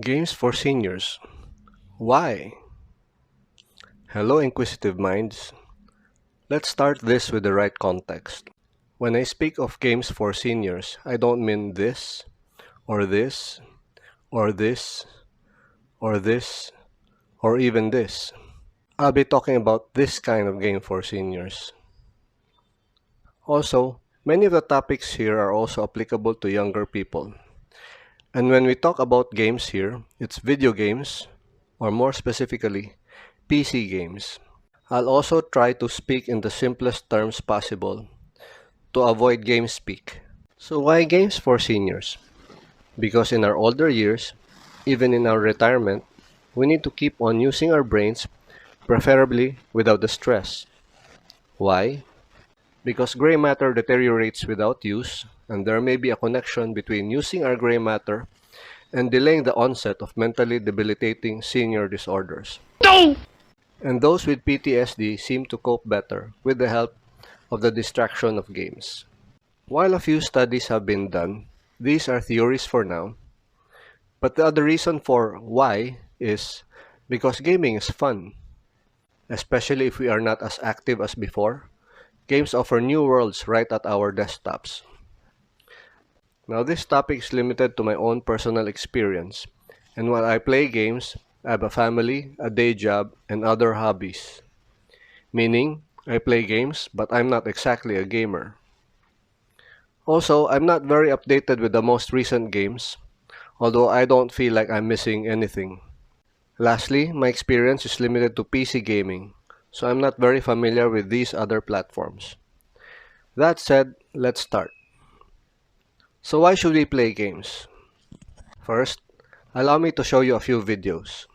Games for seniors. Why? Hello, inquisitive minds. Let's start this with the right context. When I speak of games for seniors, I don't mean this, or this, or this, or this, or even this. I'll be talking about this kind of game for seniors. Also, many of the topics here are also applicable to younger people. And when we talk about games here, it's video games, or more specifically, PC games. I'll also try to speak in the simplest terms possible to avoid game speak. So why games for seniors? Because in our older years, even in our retirement, we need to keep on using our brains, preferably without the stress. Why? Because gray matter deteriorates without use, and there may be a connection between using our gray matter and delaying the onset of mentally debilitating senior disorders. And those with PTSD seem to cope better with the help of the distraction of games. While a few studies have been done, these are theories for now, but the other reason for why is because gaming is fun. Especially if we are not as active as before, games offer new worlds right at our desktops. Now this topic is limited to my own personal experience, and while I play games, I have a family, a day job, and other hobbies. Meaning, I play games, but I'm not exactly a gamer. Also, I'm not very updated with the most recent games, although I don't feel like I'm missing anything. Lastly, my experience is limited to PC gaming, so I'm not very familiar with these other platforms. That said, let's start. So why should we play games? First, allow me to show you a few videos.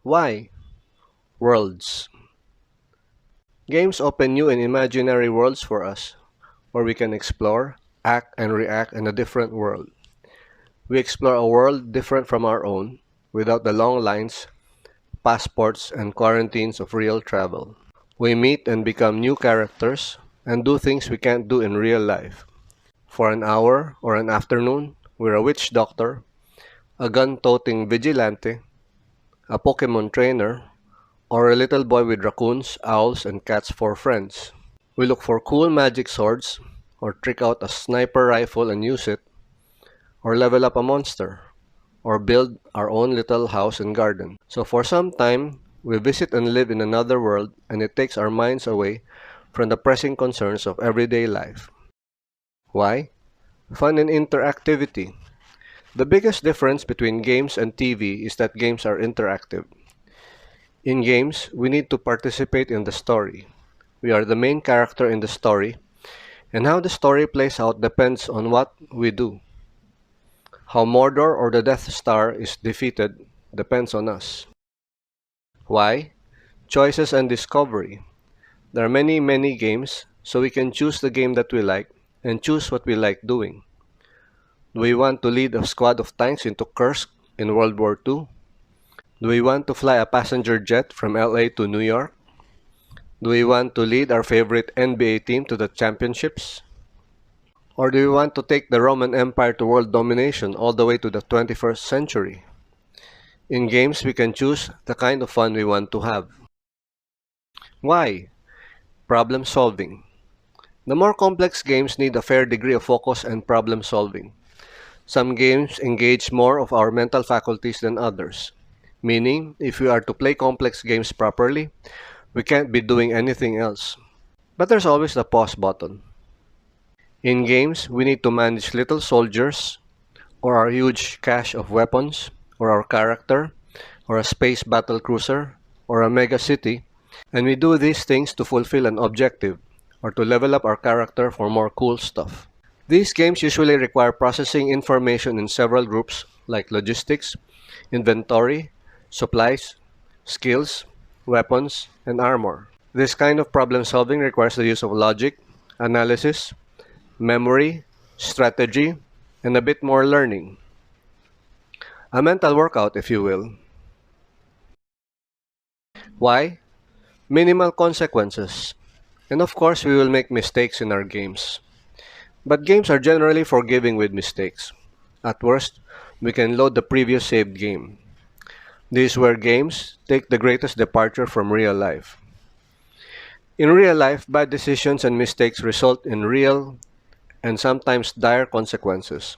Why? Worlds. Games open new and imaginary worlds for us, where we can explore, act, and react in a different world. We explore a world different from our own, without the long lines, passports, and quarantines of real travel. We meet and become new characters, and do things we can't do in real life. For an hour or an afternoon, we're a witch doctor, a gun-toting vigilante, a Pokemon trainer, or a little boy with raccoons, owls, and cats for friends. We look for cool magic swords, or trick out a sniper rifle and use it, or level up a monster, or build our own little house and garden. So for some time, we visit and live in another world, and it takes our minds away from the pressing concerns of everyday life. Why? Fun and interactivity. The biggest difference between games and TV is that games are interactive. In games, we need to participate in the story. We are the main character in the story, and how the story plays out depends on what we do. How Mordor or the Death Star is defeated depends on us. Why? Choices and discovery. There are many games, so we can choose the game that we like and choose what we like doing. Do we want to lead a squad of tanks into Kursk in World War II? Do we want to fly a passenger jet from LA to New York? Do we want to lead our favorite NBA team to the championships? Or do we want to take the Roman Empire to world domination all the way to the 21st century? In games, we can choose the kind of fun we want to have. Why? Problem solving. The more complex games need a fair degree of focus and problem solving. Some games engage more of our mental faculties than others, meaning if we are to play complex games properly, we can't be doing anything else. But there's always the pause button. In games, we need to manage little soldiers, or our huge cache of weapons, or our character, or a space battle cruiser, or a mega city, and we do these things to fulfill an objective, or to level up our character for more cool stuff. These games usually require processing information in several groups like logistics, inventory, supplies, skills, weapons, and armor. This kind of problem solving requires the use of logic, analysis, memory, strategy, and a bit more learning. A mental workout, if you will. Why? Minimal consequences. And of course, we will make mistakes in our games. But games are generally forgiving with mistakes. At worst, we can load the previous saved game. This is where games take the greatest departure from real life. In real life, bad decisions and mistakes result in real and sometimes dire consequences.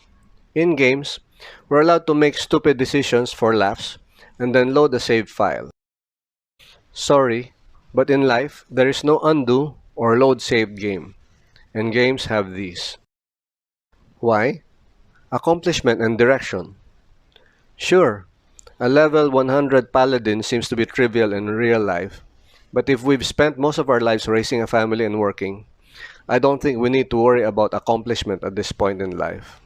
In games, we're allowed to make stupid decisions for laughs and then load the save file. Sorry, but in life, there is no undo or load saved game, and games have these. Why? Accomplishment and direction. Sure, a level 100 paladin seems to be trivial in real life, but if we've spent most of our lives raising a family and working, I don't think we need to worry about accomplishment at this point in life.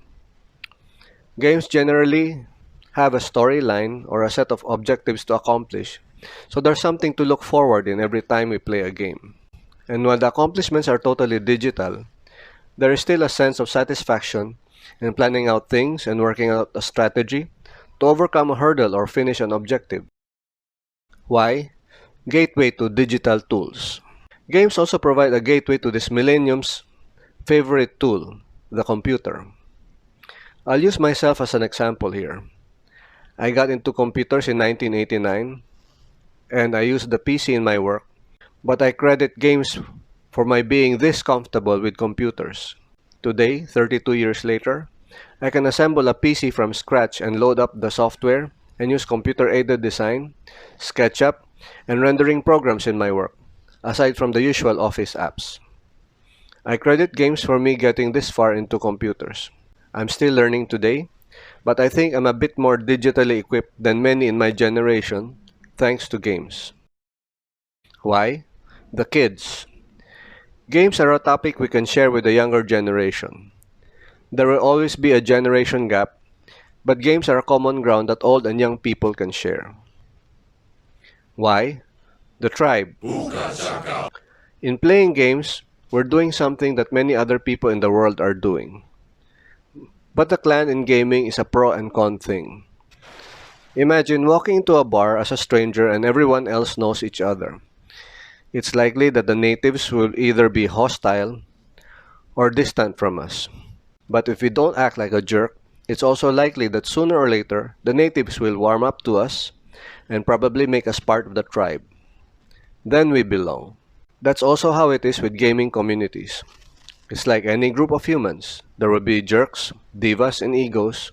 Games generally have a storyline or a set of objectives to accomplish, so there's something to look forward in every time we play a game. And while the accomplishments are totally digital, there is still a sense of satisfaction in planning out things and working out a strategy to overcome a hurdle or finish an objective. Why? Gateway to digital tools. Games also provide a gateway to this millennium's favorite tool, the computer. I'll use myself as an example here. I got into computers in 1989 and I used the PC in my work, but I credit games for my being this comfortable with computers. Today, 32 years later, I can assemble a PC from scratch and load up the software and use computer-aided design, SketchUp, and rendering programs in my work, aside from the usual office apps. I credit games for me getting this far into computers. I'm still learning today, but I think I'm a bit more digitally equipped than many in my generation, thanks to games. Why? The kids. Games are a topic we can share with the younger generation. There will always be a generation gap, but games are a common ground that old and young people can share. Why? The tribe. In playing games, we're doing something that many other people in the world are doing. But the clan in gaming is a pro and con thing. Imagine walking into a bar as a stranger and everyone else knows each other. It's likely that the natives will either be hostile or distant from us. But if we don't act like a jerk, it's also likely that sooner or later the natives will warm up to us and probably make us part of the tribe. Then we belong. That's also how it is with gaming communities. It's like any group of humans. There will be jerks, divas, and egos,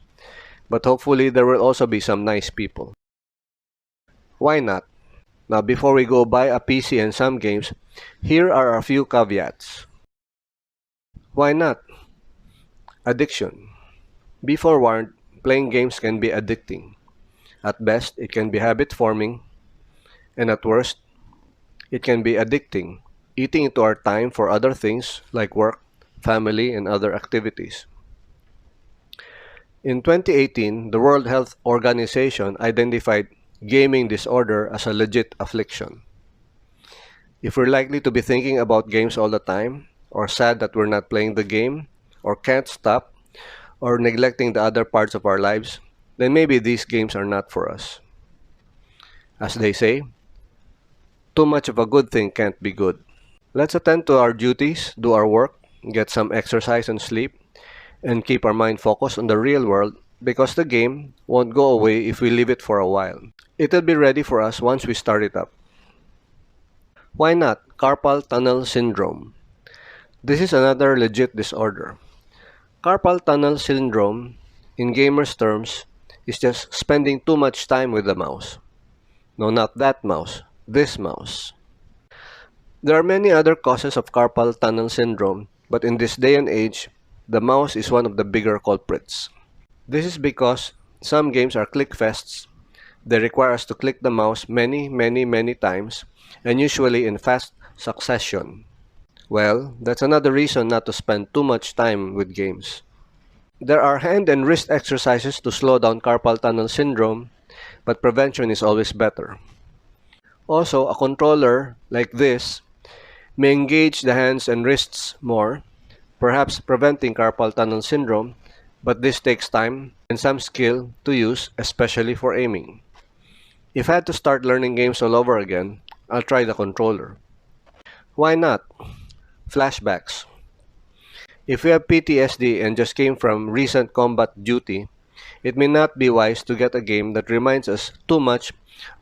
but hopefully there will also be some nice people. Why not? Now, before we go buy a PC and some games, here are a few caveats. Why not? Addiction. Be forewarned, playing games can be addicting. At best, it can be habit forming, and at worst, it can be addicting, eating into our time for other things like work, family, and other activities. In 2018, the World Health Organization identified gaming disorder as a legit affliction. If we're likely to be thinking about games all the time, or sad that we're not playing the game, or can't stop, or neglecting the other parts of our lives, then maybe these games are not for us. As they say, too much of a good thing can't be good. Let's attend to our duties, do our work, get some exercise and sleep, and keep our mind focused on the real world because the game won't go away if we leave it for a while. It'll be ready for us once we start it up. Why not? Carpal tunnel syndrome. This is another legit disorder. Carpal tunnel syndrome in gamers' terms, is just spending too much time with the mouse. No, not that mouse, this mouse. There are many other causes of carpal tunnel syndrome, but in this day and age, the mouse is one of the bigger culprits. This is because some games are clickfests. They require us to click the mouse many times, and usually in fast succession. Well, that's another reason not to spend too much time with games. There are hand and wrist exercises to slow down carpal tunnel syndrome, but prevention is always better. Also, a controller like this may engage the hands and wrists more, perhaps preventing carpal tunnel syndrome, but this takes time and some skill to use, especially for aiming. If I had to start learning games all over again, I'll try the controller. Why not? Flashbacks. If we have PTSD and just came from recent combat duty, it may not be wise to get a game that reminds us too much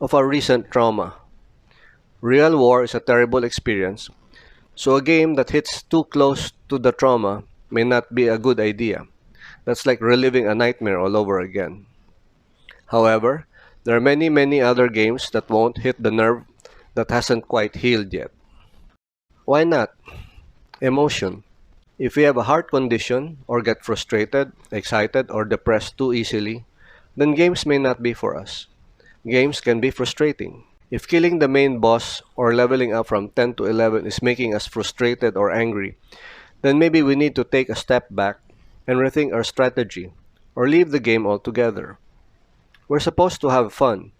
of our recent trauma. Real war is a terrible experience, so a game that hits too close to the trauma may not be a good idea. That's like reliving a nightmare all over again. However, there are many other games that won't hit the nerve that hasn't quite healed yet. Why not? Emotion. If we have a heart condition or get frustrated, excited, or depressed too easily, then games may not be for us. Games can be frustrating. If killing the main boss or leveling up from 10 to 11 is making us frustrated or angry, then maybe we need to take a step back and rethink our strategy or leave the game altogether. We're supposed to have fun,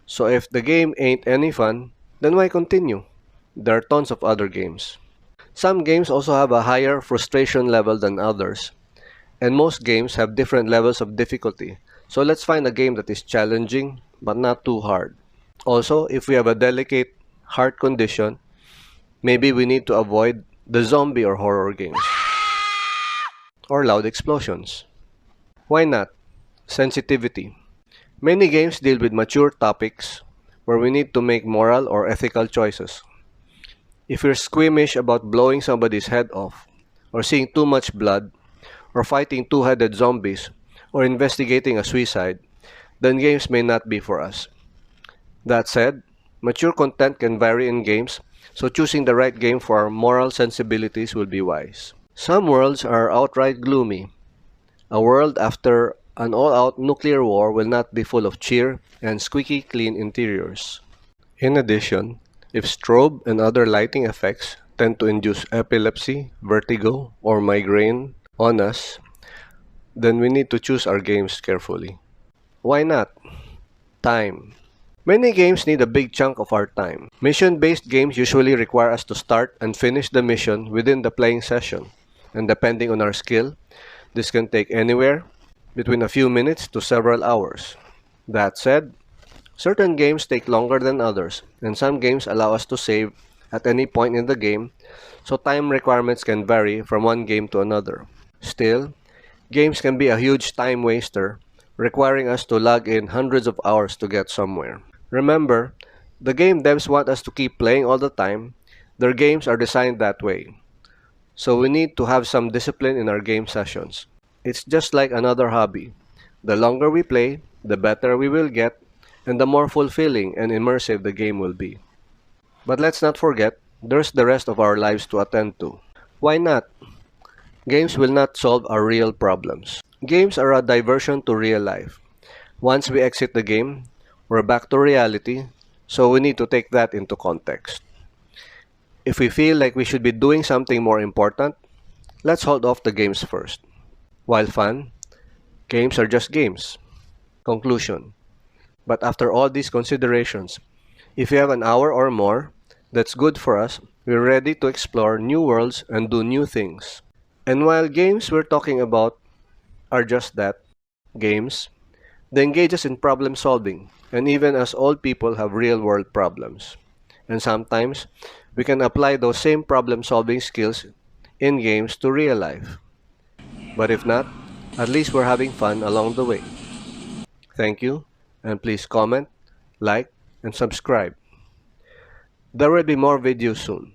so if the game ain't any fun, then why continue? There are tons of other games. Some games also have a higher frustration level than others, and most games have different levels of difficulty, so let's find a game that is challenging but not too hard. Also, if we have a delicate heart condition, maybe we need to avoid the zombie or horror games, or loud explosions. Why not? Sensitivity. Many games deal with mature topics where we need to make moral or ethical choices. If you're squeamish about blowing somebody's head off, or seeing too much blood, or fighting two-headed zombies, or investigating a suicide, then games may not be for us. That said, mature content can vary in games, so choosing the right game for our moral sensibilities will be wise. Some worlds are outright gloomy. A world after an all-out nuclear war will not be full of cheer and squeaky clean interiors. In addition, if strobe and other lighting effects tend to induce epilepsy, vertigo, or migraine on us, then we need to choose our games carefully. Why not? Time. Many games need a big chunk of our time. Mission-based games usually require us to start and finish the mission within the playing session, and depending on our skill, this can take anywhere between a few minutes to several hours. That said, certain games take longer than others, and some games allow us to save at any point in the game, so time requirements can vary from one game to another. Still, games can be a huge time waster, requiring us to log in hundreds of hours to get somewhere. Remember, the game devs want us to keep playing all the time. Their games are designed that way. So we need to have some discipline in our game sessions. It's just like another hobby. The longer we play, the better we will get, and the more fulfilling and immersive the game will be. But let's not forget, there's the rest of our lives to attend to. Why not? Games will not solve our real problems. Games are a diversion to real life. Once we exit the game, we're back to reality, so we need to take that into context. If we feel like we should be doing something more important, let's hold off the games first. While fun, games are just games. Conclusion. But after all these considerations, if we have an hour or more, that's good for us. We're ready to explore new worlds and do new things. And while games we're talking about are just that, games, they engage us in problem solving, and even as old people have real-world problems. And sometimes, we can apply those same problem-solving skills in games to real life. But if not, at least we're having fun along the way. Thank you, and please comment, like, and subscribe. There will be more videos soon.